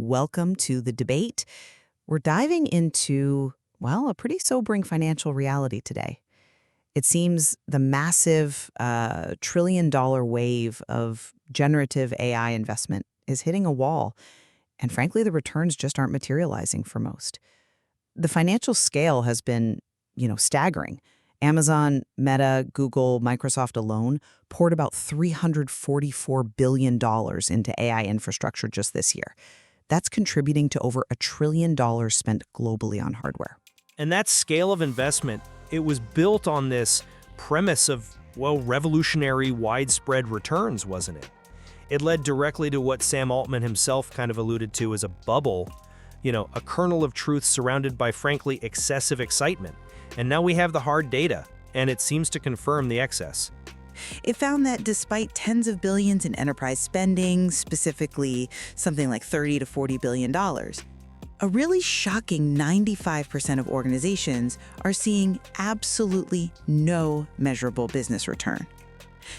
Welcome to the debate. We're diving into, well, a pretty sobering financial reality today. It seems the massive trillion-dollar wave of generative AI investment is hitting a wall, and frankly, the returns just aren't materializing for most. The financial scale has been, staggering. Amazon, Meta, Google, Microsoft alone poured about $344 billion into AI infrastructure just this year. That's contributing to over $1 trillion spent globally on hardware. And that scale of investment, it was built on this premise of, well, revolutionary widespread returns, wasn't it? It led directly to what Sam Altman himself kind of alluded to as a bubble, a kernel of truth surrounded by, frankly, excessive excitement. And now we have the hard data, and it seems to confirm the excess. It found that despite tens of billions in enterprise spending, specifically something like $30 to $40 billion, a really shocking 95% of organizations are seeing absolutely no measurable business return.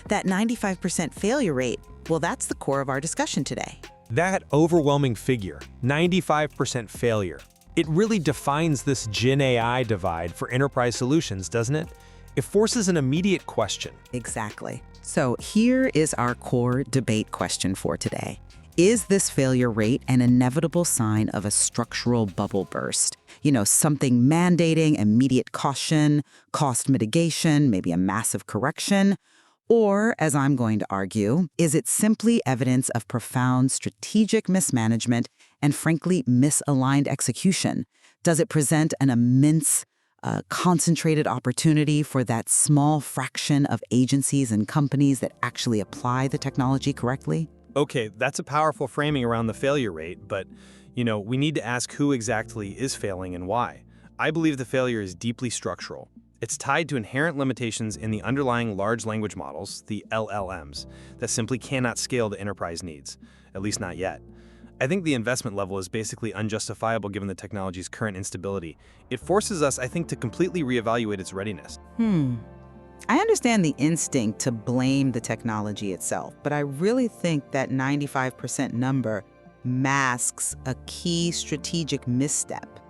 That 95% failure rate, well, that's the core of our discussion today. That overwhelming figure, 95% failure, it really defines this Gen AI divide for enterprise solutions, doesn't it? It forces an immediate question. Exactly. So here is our core debate question for today. Is this failure rate an inevitable sign of a structural bubble burst? Something mandating immediate caution, cost mitigation, maybe a massive correction? Or, as I'm going to argue, is it simply evidence of profound strategic mismanagement and, frankly, misaligned execution? Does it present an immense, concentrated opportunity for that small fraction of agencies and companies that actually apply the technology correctly? Okay, that's a powerful framing around the failure rate, but, we need to ask who exactly is failing and why. I believe the failure is deeply structural. It's tied to inherent limitations in the underlying large language models, the LLMs, that simply cannot scale to enterprise needs, at least not yet. I think the investment level is basically unjustifiable given the technology's current instability. It forces us, I think, to completely reevaluate its readiness. I understand the instinct to blame the technology itself, but I really think that 95% number masks a key strategic misstep.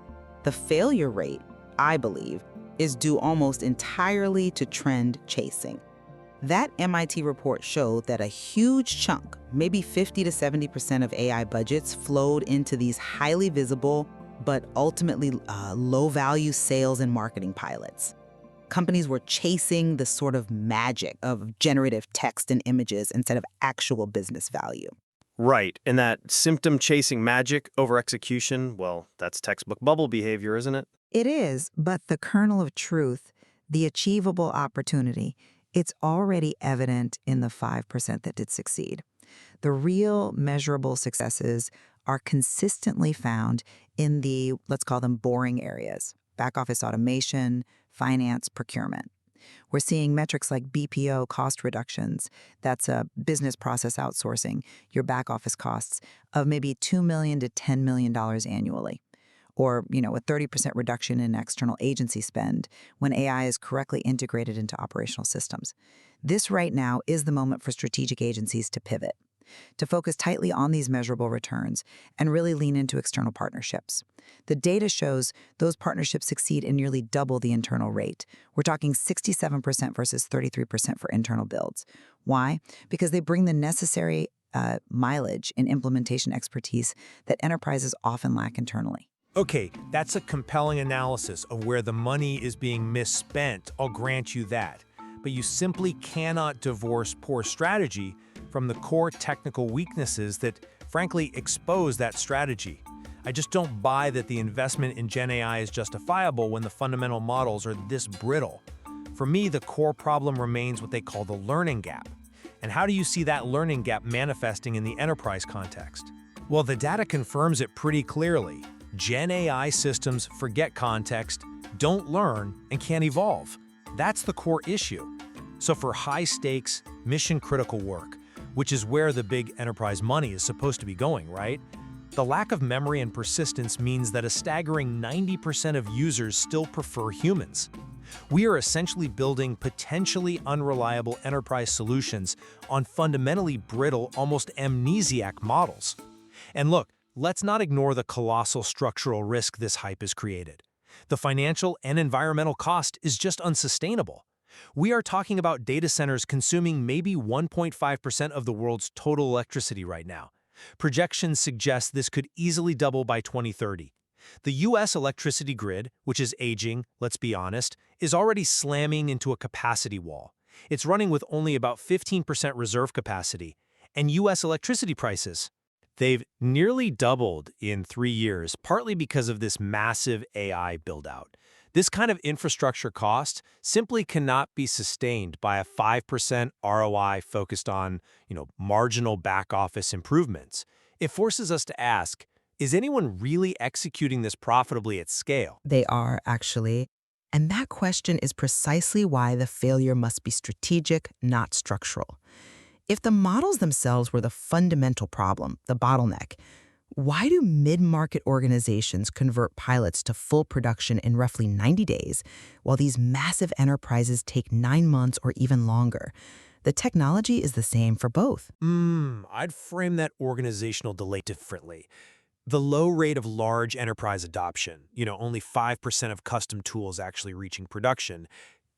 The failure rate, I believe, is due almost entirely to trend chasing. That MIT report showed that a huge chunk, maybe 50 to 70% of AI budgets flowed into these highly visible but ultimately low-value sales and marketing pilots. Companies were chasing the sort of magic of generative text and images instead of actual business value. Right, and that symptom-chasing magic over execution, well, that's textbook bubble behavior, isn't it? It is, but the kernel of truth, the achievable opportunity, it's already evident in the 5% that did succeed. The real measurable successes are consistently found in the, let's call them boring areas, back office automation, finance, procurement. We're seeing metrics like BPO cost reductions, that's a business process outsourcing, your back office costs, of maybe $2 million to $10 million annually. Or, a 30% reduction in external agency spend when AI is correctly integrated into operational systems. This right now is the moment for strategic agencies to pivot, to focus tightly on these measurable returns and really lean into external partnerships. The data shows those partnerships succeed in nearly double the internal rate. We're talking 67% versus 33% for internal builds. Why? Because they bring the necessary mileage and implementation expertise that enterprises often lack internally. Okay, that's a compelling analysis of where the money is being misspent, I'll grant you that. But you simply cannot divorce poor strategy from the core technical weaknesses that, frankly, expose that strategy. I just don't buy that the investment in Gen AI is justifiable when the fundamental models are this brittle. For me, the core problem remains what they call the learning gap. And how do you see that learning gap manifesting in the enterprise context? Well, the data confirms it pretty clearly. Gen AI systems forget context, don't learn, and can't evolve. That's the core issue. So for high-stakes, mission-critical work, which is where the big enterprise money is supposed to be going, right? The lack of memory and persistence means that a staggering 90% of users still prefer humans. We are essentially building potentially unreliable enterprise solutions on fundamentally brittle, almost amnesiac models. And look, let's not ignore the colossal structural risk this hype has created. The financial and environmental cost is just unsustainable. We are talking about data centers consuming maybe 1.5% of the world's total electricity right now. Projections suggest this could easily double by 2030. The U.S. electricity grid, which is aging, let's be honest, is already slamming into a capacity wall. It's running with only about 15% reserve capacity. And U.S. electricity prices, they've nearly doubled in 3 years, partly because of this massive AI build-out. This kind of infrastructure cost simply cannot be sustained by a 5% ROI focused on, marginal back-office improvements. It forces us to ask, is anyone really executing this profitably at scale? They are, actually. And that question is precisely why the failure must be strategic, not structural. If the models themselves were the fundamental problem, the bottleneck, why do mid-market organizations convert pilots to full production in roughly 90 days, while these massive enterprises take 9 months or even longer? The technology is the same for both. I'd frame that organizational delay differently. The low rate of large enterprise adoption, only 5% of custom tools actually reaching production,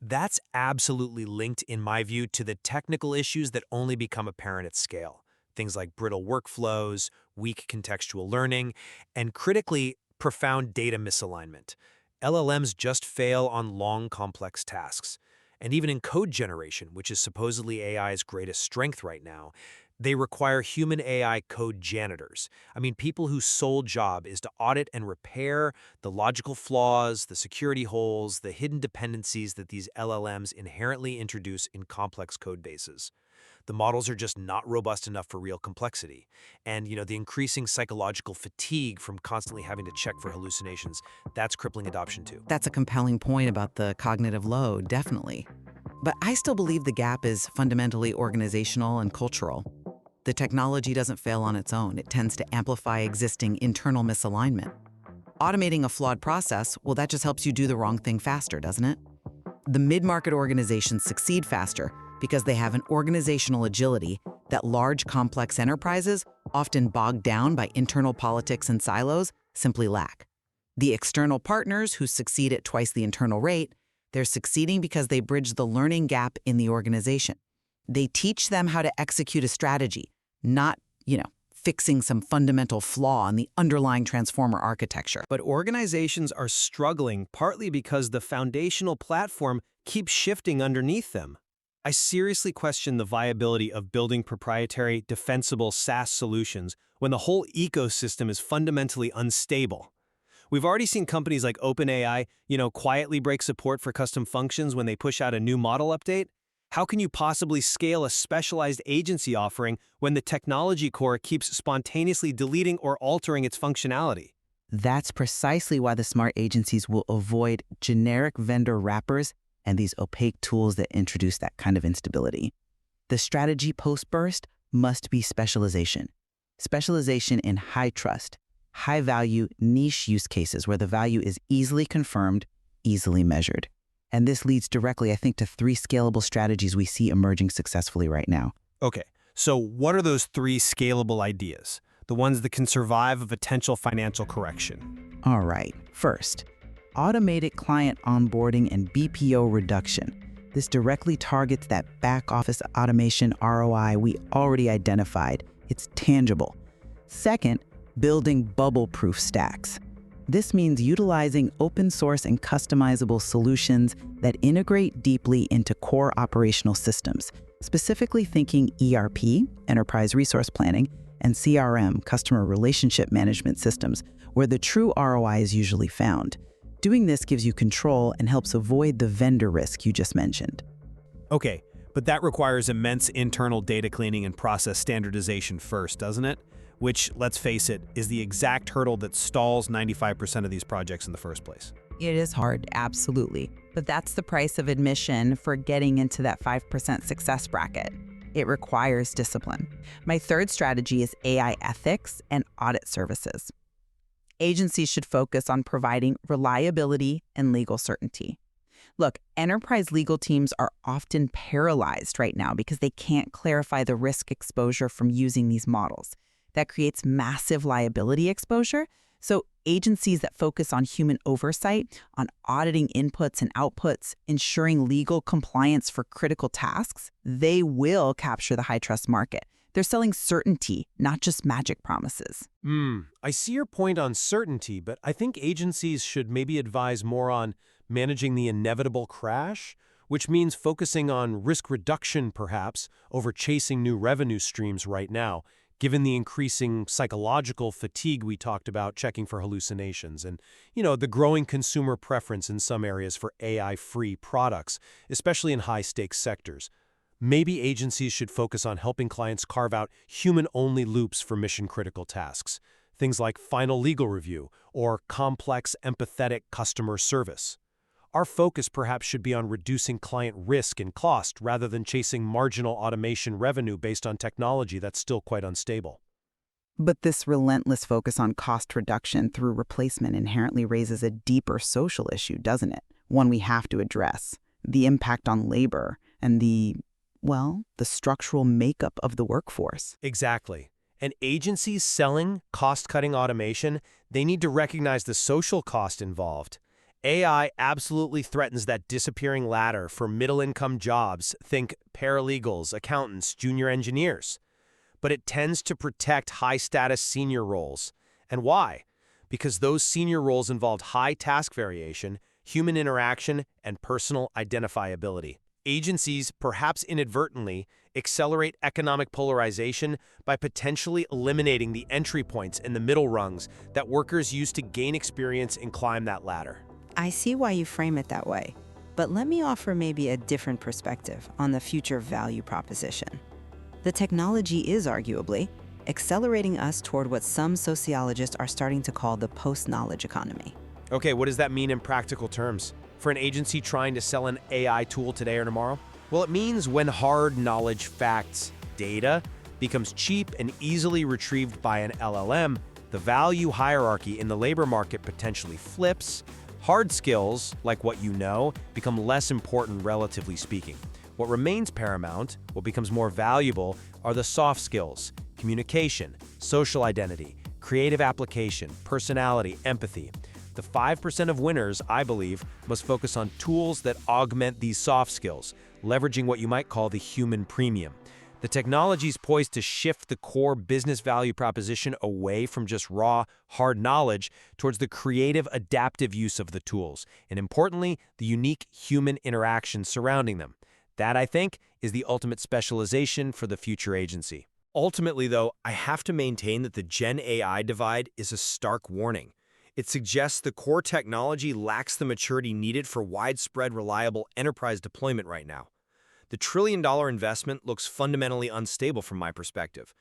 that's absolutely linked, in my view, to the technical issues that only become apparent at scale. Things like brittle workflows, weak contextual learning, and critically, profound data misalignment. LLMs just fail on long, complex tasks. And even in code generation, which is supposedly AI's greatest strength right now, they require human AI code janitors. People whose sole job is to audit and repair the logical flaws, the security holes, the hidden dependencies that these LLMs inherently introduce in complex code bases. The models are just not robust enough for real complexity. And, the increasing psychological fatigue from constantly having to check for hallucinations, that's crippling adoption too. That's a compelling point about the cognitive load, definitely. But I still believe the gap is fundamentally organizational and cultural. The technology doesn't fail on its own. It tends to amplify existing internal misalignment. Automating a flawed process, well, that just helps you do the wrong thing faster, doesn't it? The mid-market organizations succeed faster because they have an organizational agility that large, complex enterprises, often bogged down by internal politics and silos, simply lack. The external partners who succeed at twice the internal rate, they're succeeding because they bridge the learning gap in the organization. They teach them how to execute a strategy, not, fixing some fundamental flaw in the underlying transformer architecture. But organizations are struggling partly because the foundational platform keeps shifting underneath them. I seriously question the viability of building proprietary, defensible SaaS solutions when the whole ecosystem is fundamentally unstable. We've already seen companies like OpenAI, quietly break support for custom functions when they push out a new model update. How can you possibly scale a specialized agency offering when the technology core keeps spontaneously deleting or altering its functionality? That's precisely why the smart agencies will avoid generic vendor wrappers and these opaque tools that introduce that kind of instability. The strategy post-burst must be specialization. Specialization in high trust, high value, niche use cases where the value is easily confirmed, easily measured. And this leads directly, I think, to 3 scalable strategies we see emerging successfully right now. Okay, so what are those 3 scalable ideas? The ones that can survive a potential financial correction? All right. First, automated client onboarding and BPO reduction. This directly targets that back-office automation ROI we already identified. It's tangible. Second, building bubble-proof stacks. This means utilizing open source and customizable solutions that integrate deeply into core operational systems, specifically thinking ERP, enterprise resource planning, and CRM, customer relationship management systems, where the true ROI is usually found. Doing this gives you control and helps avoid the vendor risk you just mentioned. Okay, but that requires immense internal data cleaning and process standardization first, doesn't it? Which, let's face it, is the exact hurdle that stalls 95% of these projects in the first place. It is hard, absolutely. But that's the price of admission for getting into that 5% success bracket. It requires discipline. My third strategy is AI ethics and audit services. Agencies should focus on providing reliability and legal certainty. Look, enterprise legal teams are often paralyzed right now because they can't clarify the risk exposure from using these models. that creates massive liability exposure. So agencies that focus on human oversight, on auditing inputs and outputs, ensuring legal compliance for critical tasks, they will capture the high-trust market. They're selling certainty, not just magic promises. I see your point on certainty, but I think agencies should maybe advise more on managing the inevitable crash, which means focusing on risk reduction, perhaps, over chasing new revenue streams right now, given the increasing psychological fatigue we talked about checking for hallucinations and, the growing consumer preference in some areas for AI-free products, especially in high-stakes sectors. Maybe agencies should focus on helping clients carve out human-only loops for mission-critical tasks, things like final legal review or complex, empathetic customer service. Our focus perhaps should be on reducing client risk and cost rather than chasing marginal automation revenue based on technology that's still quite unstable. But this relentless focus on cost reduction through replacement inherently raises a deeper social issue, doesn't it? One we have to address: the impact on labor and the structural makeup of the workforce. Exactly. And agencies selling cost-cutting automation, they need to recognize the social cost involved. AI absolutely threatens that disappearing ladder for middle-income jobs, think paralegals, accountants, junior engineers. But it tends to protect high-status senior roles. And why? Because those senior roles involved high task variation, human interaction, and personal identifiability. Agencies, perhaps inadvertently, accelerate economic polarization by potentially eliminating the entry points and the middle rungs that workers use to gain experience and climb that ladder. I see why you frame it that way, but let me offer maybe a different perspective on the future value proposition. The technology is arguably accelerating us toward what some sociologists are starting to call the post-knowledge economy. Okay, what does that mean in practical terms? For an agency trying to sell an AI tool today or tomorrow? Well, it means when hard knowledge, facts, data becomes cheap and easily retrieved by an LLM, the value hierarchy in the labor market potentially flips. Hard skills, like what you know, become less important relatively speaking. What remains paramount, what becomes more valuable, are the soft skills: communication, social identity, creative application, personality, empathy. The 5% of winners, I believe, must focus on tools that augment these soft skills, leveraging what you might call the human premium. The technology is poised to shift the core business value proposition away from just raw, hard knowledge towards the creative, adaptive use of the tools, and importantly, the unique human interactions surrounding them. That, I think, is the ultimate specialization for the future agency. Ultimately, though, I have to maintain that the Gen AI divide is a stark warning. It suggests the core technology lacks the maturity needed for widespread, reliable enterprise deployment right now. The trillion-dollar investment looks fundamentally unstable from my perspective,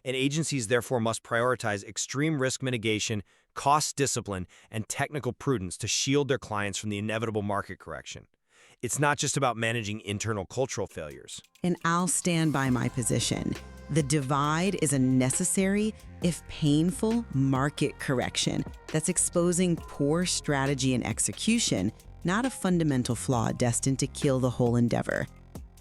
and agencies therefore must prioritize extreme risk mitigation, cost discipline, and technical prudence to shield their clients from the inevitable market correction. It's not just about managing internal cultural failures. And I'll stand by my position. The divide is a necessary, if painful, market correction that's exposing poor strategy and execution, not a fundamental flaw destined to kill the whole endeavor.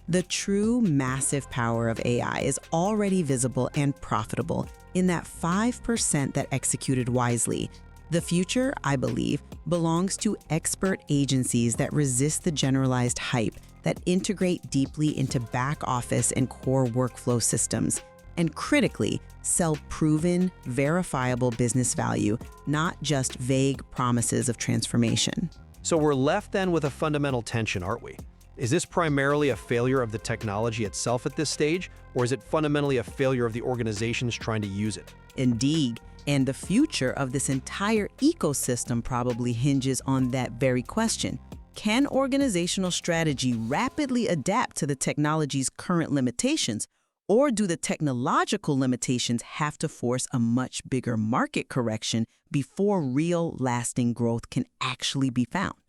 The true massive power of AI is already visible and profitable in that 5% that executed wisely. The future, I believe, belongs to expert agencies that resist the generalized hype, that integrate deeply into back office and core workflow systems, and critically, sell proven, verifiable business value, not just vague promises of transformation. So we're left then with a fundamental tension, aren't we? Is this primarily a failure of the technology itself at this stage, or is it fundamentally a failure of the organizations trying to use it? Indeed, and the future of this entire ecosystem probably hinges on that very question. Can organizational strategy rapidly adapt to the technology's current limitations, or do the technological limitations have to force a much bigger market correction before real, lasting growth can actually be found?